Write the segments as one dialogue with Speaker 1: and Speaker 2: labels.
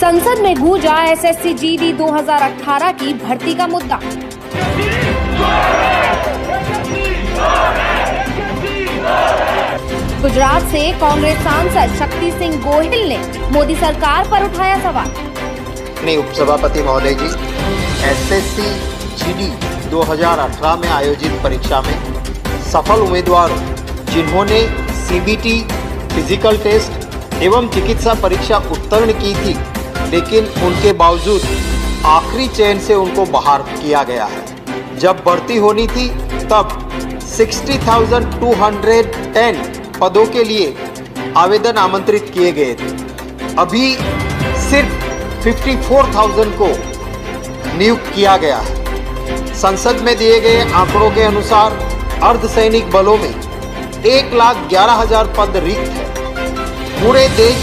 Speaker 1: संसद में गूंजा एसएससी जीडी 2018 की भर्ती का मुद्दा। गुजरात से कांग्रेस सांसद शक्ति सिंह गोहिल ने मोदी सरकार पर उठाया सवाल।
Speaker 2: अपने उपसभापति महोदय जी, एसएससी जीडी 2018 में आयोजित परीक्षा में सफल उम्मीदवार जिन्होंने सीबीटी, फिजिकल टेस्ट एवं चिकित्सा परीक्षा उत्तीर्ण की थी, लेकिन उनके बावजूद आखिरी चयन से उनको बाहर किया गया है। जब भर्ती होनी थी तब 60,210 पदों के लिए आवेदन आमंत्रित किए गए थे। अभी सिर्फ 54,000 को नियुक्त किया गया है। संसद में दिए गए आंकड़ों के अनुसार अर्धसैनिक बलों में 1,11,000 पद रिक्त है। पूरे देश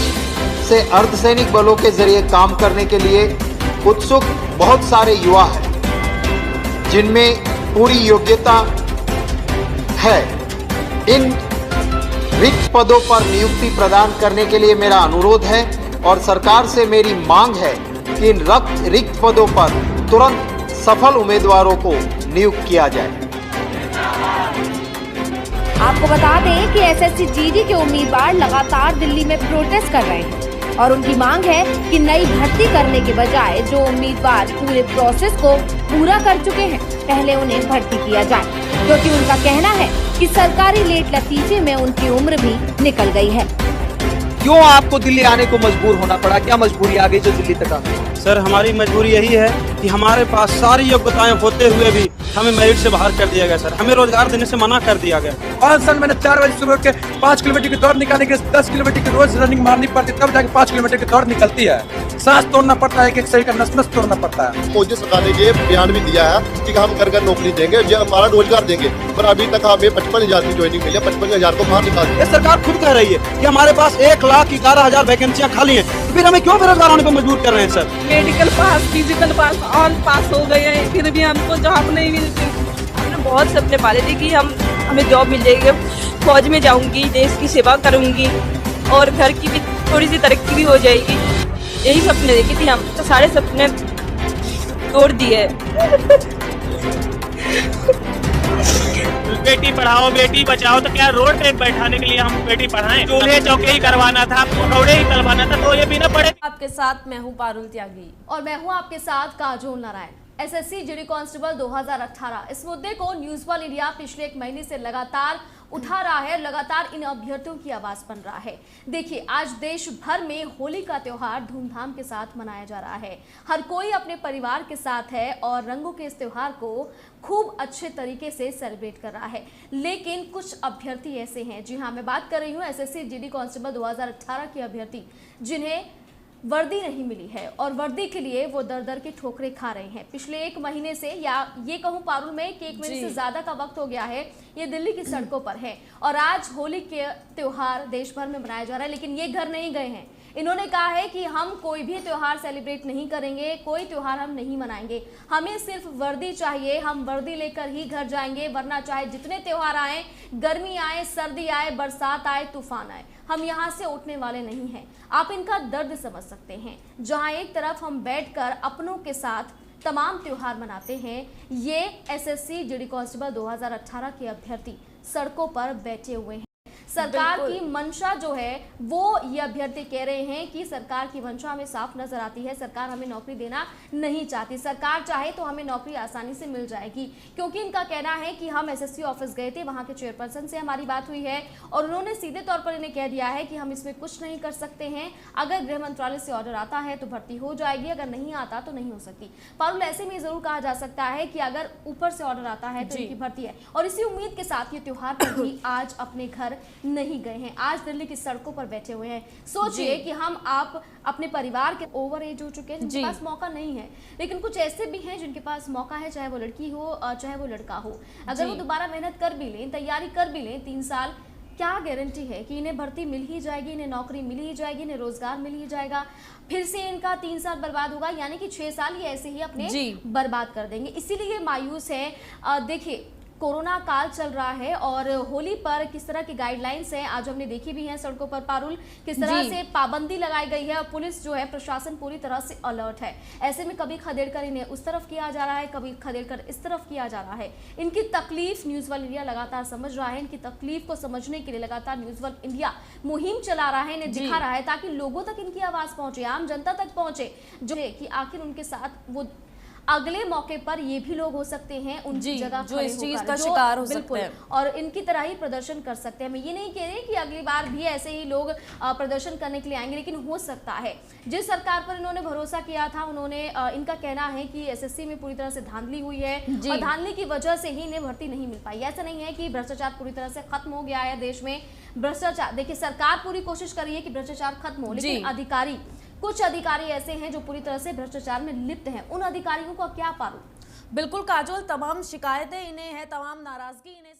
Speaker 2: से अर्धसैनिक बलों के जरिए काम करने के लिए उत्सुक बहुत सारे युवा हैं, जिनमें पूरी योग्यता है। इन रिक्त पदों पर नियुक्ति प्रदान करने के लिए मेरा अनुरोध है और सरकार से मेरी मांग है कि इन रिक्त पदों पर तुरंत सफल उम्मीदवारों को नियुक्त किया जाए।
Speaker 1: आपको बता दें कि एसएससी जीडी के उम्मीदवार लगातार दिल्ली में प्रोटेस्ट कर रहे हैं और उनकी मांग है कि नई भर्ती करने के बजाय जो उम्मीदवार पूरे प्रोसेस को पूरा कर चुके हैं, पहले उन्हें भर्ती किया जाए, क्योंकि उनका कहना है कि सरकारी लेट लतीफे में उनकी उम्र भी निकल गई है।
Speaker 3: क्यों आपको दिल्ली आने को मजबूर होना पड़ा? क्या मजबूरी आ गई जो दिल्ली तक आ गई?
Speaker 4: सर, हमारी मजबूरी यही है कि हमारे पास सारी योग्यताएं होते हुए भी हमें मेरिट से बाहर कर दिया गया। सर, हमें रोजगार देने से मना कर दिया गया।
Speaker 3: 5 साल मैंने 4 बजे सुबह के 5 किलोमीटर की दौड़ निकालने के 10 किलोमीटर की रोज रनिंग मारनी पड़ती, तब जाके 5 किलोमीटर की दौड़ निकलती है। सांस तोड़ना पड़ता है, एक शरीर का नस तोड़ना पड़ता है।
Speaker 5: मोदी सरकार ने ये बयान भी दिया है कि हम घर घर नौकरी देंगे, ये हमारा रोजगार देंगे, पर अभी तक हमें 55,000 की ज्वाइनिंग मिली है। 55,000 को बाहर निकाल दिया।
Speaker 4: ये सरकार खुद कह रही है कि हमारे पास 1,11,000 वैकेंसियां खाली हैं, तो फिर हमें क्यों बेरोजगार होने पर मजबूर कर रहे हैं? सर,
Speaker 6: मेडिकल पास, फिजिकल पास, ऑल पास हो गए हैं, फिर भी हमको जॉब नहीं मिलती। हमने बहुत सपने पाले थे कि हमें जॉब मिल जाएगी, फौज में जाऊंगी, देश की सेवा करूंगी और घर की भी थोड़ी सी तरक्की भी हो जाएगी। यही सपने देखे थे हम, तो सारे सपने तोड़ दिए।
Speaker 7: बेटी पढ़ाओ बेटी बचाओ, तो क्या रोड पे बैठाने के लिए हम बेटी पढ़ाएं? चूल्हे चौके ही करवाना था, पकौड़े ही तलवाना था, तो ये भी ना पड़े।
Speaker 8: आपके साथ मैं हूं पारुल त्यागी
Speaker 9: और मैं हूं आपके साथ Kajol Narayan. SSC GD constable 2018 इस मुद्दे को न्यूज वन इंडिया पिछले 1 महीने से लगातार उठा रहा है, लगातार इन अभ्यर्थियों की आवाज बन रहा है। देखिए, आज देश भर में होली का त्योहार धूमधाम के साथ मनाया जा रहा है। हर कोई अपने परिवार के साथ है और रंगों के इस त्योहार को खूब अच्छे तरीके से सेलिब्रेट कर रहा है। लेकिन कुछ अभ्यर्थी ऐसे हैं, जी हाँ, मैं बात कर रही हूँ एसएससी जीडी कांस्टेबल 2018 के अभ्यर्थी, जिन्हें वर्दी नहीं मिली है और वर्दी के लिए वो दर दर की ठोकरें खा रहे हैं। पिछले 1 महीने से, या ये कहूँ पारुल में कि 1 महीने से ज्यादा का वक्त हो गया है, ये दिल्ली की सड़कों पर है और आज होली के त्योहार देश भर में मनाया जा रहा है। लेकिन ये घर नहीं गए हैं। इन्होंने कहा है कि हम कोई भी त्योहार सेलिब्रेट नहीं करेंगे, कोई त्योहार हम नहीं मनाएंगे, हमें सिर्फ वर्दी चाहिए, हम वर्दी लेकर ही घर जाएंगे, वरना चाहे जितने त्योहार आए, गर्मी आए, सर्दी आए, बरसात आए, तूफान आए, हम यहाँ से उठने वाले नहीं हैं। आप इनका दर्द समझ सकते हैं। जहाँ एक तरफ हम बैठकर अपनों के साथ तमाम त्योहार मनाते हैं, ये एसएससी जीडी कांस्टेबल 2018 के अभ्यर्थी सड़कों पर बैठे हुए हैं। सरकार की मंशा जो है वो ये अभ्यर्थी कह रहे हैं कि सरकार की मंशा हमें साफ नजर आती है। सरकार हमें नौकरी देना नहीं चाहती। सरकार चाहे तो हमें नौकरी आसानी से मिल जाएगी, क्योंकि इनका कहना है कि हम एसएससी ऑफिस गए थे, वहां के चेयरपर्सन से हमारी बात हुई है और उन्होंने सीधे तौर पर इन्हें कह दिया है कि हम इसमें कुछ नहीं कर सकते हैं। अगर गृह मंत्रालय से ऑर्डर आता है तो भर्ती हो जाएगी, अगर नहीं आता तो नहीं हो सकती। पारुल, ऐसे में जरूर कहा जा सकता है कि अगर ऊपर से ऑर्डर आता है तो इनकी भर्ती है और इसी उम्मीद के साथ ये त्योहार पर भी आज अपने घर नहीं गए हैं, आज दिल्ली की सड़कों पर बैठे हुए हैं। सोचिए कि आप अपने परिवार के ओवर एज हो चुके हैं, जिनके पास मौका नहीं है, लेकिन कुछ ऐसे भी हैं जिनके पास मौका है, चाहे वो लड़की हो चाहे वो लड़का हो। अगर वो दोबारा मेहनत कर भी लें, तैयारी कर भी लें 3 साल, क्या गारंटी है कि इन्हें भर्ती मिल ही जाएगी, इन्हें नौकरी मिल ही जाएगी, इन्हें रोजगार मिल ही जाएगा? फिर से इनका 3 साल बर्बाद होगा, यानी कि 6 साल ये ऐसे ही अपने बर्बाद कर देंगे। इसीलिए मायूस है। देखिए, कोरोना काल चल रहा है और होली पर किस तरह की गाइडलाइंस हैं आज हमने देखी भी हैं सड़कों पर पारुल, किस तरह से पाबंदी लगाई गई है और पुलिस जो है प्रशासन पूरी तरह से अलर्ट है। ऐसे में कभी खदेड़कर इन्हें उस तरफ किया जा रहा है, कभी खदेड़कर इस तरफ किया जा रहा है। इनकी तकलीफ न्यूज़ वर्ल्ड इंडिया लगातार समझ रहा है। इनकी तकलीफ को समझने के लिए लगातार न्यूज़ वर्ल्ड इंडिया मुहिम चला रहा है, इन्हें दिखा रहा है ताकि लोगों तक इनकी आवाज पहुंचे, आम जनता तक पहुंचे, जो है कि आखिर उनके साथ वो अगले मौके पर ये भी लोग हो सकते हैं उनकी जगह
Speaker 8: जो इस चीज का शिकार हो सकते हैं
Speaker 9: और इनकी तरह ही प्रदर्शन कर सकते हैं। मैं ये नहीं कह रही कि अगली बार भी ऐसे ही लोग प्रदर्शन करने के लिए आएंगे, लेकिन हो सकता है जिस सरकार पर इन्होंने भरोसा किया था, उन्होंने इनका कहना है कि एसएससी में पूरी तरह से धांधली हुई है और धांधली की वजह से ही इन्हें भर्ती नहीं मिल पाई। ऐसा नहीं है कि भ्रष्टाचार पूरी तरह से खत्म हो गया है देश में। भ्रष्टाचार, देखिए सरकार पूरी कोशिश कर रही है कि भ्रष्टाचार खत्म हो, लेकिन कुछ अधिकारी ऐसे हैं जो पूरी तरह से भ्रष्टाचार में लिप्त हैं। उन अधिकारियों को क्या पारो?
Speaker 8: बिल्कुल काजोल, तमाम शिकायतें इन्हें हैं, तमाम नाराजगी इन्हें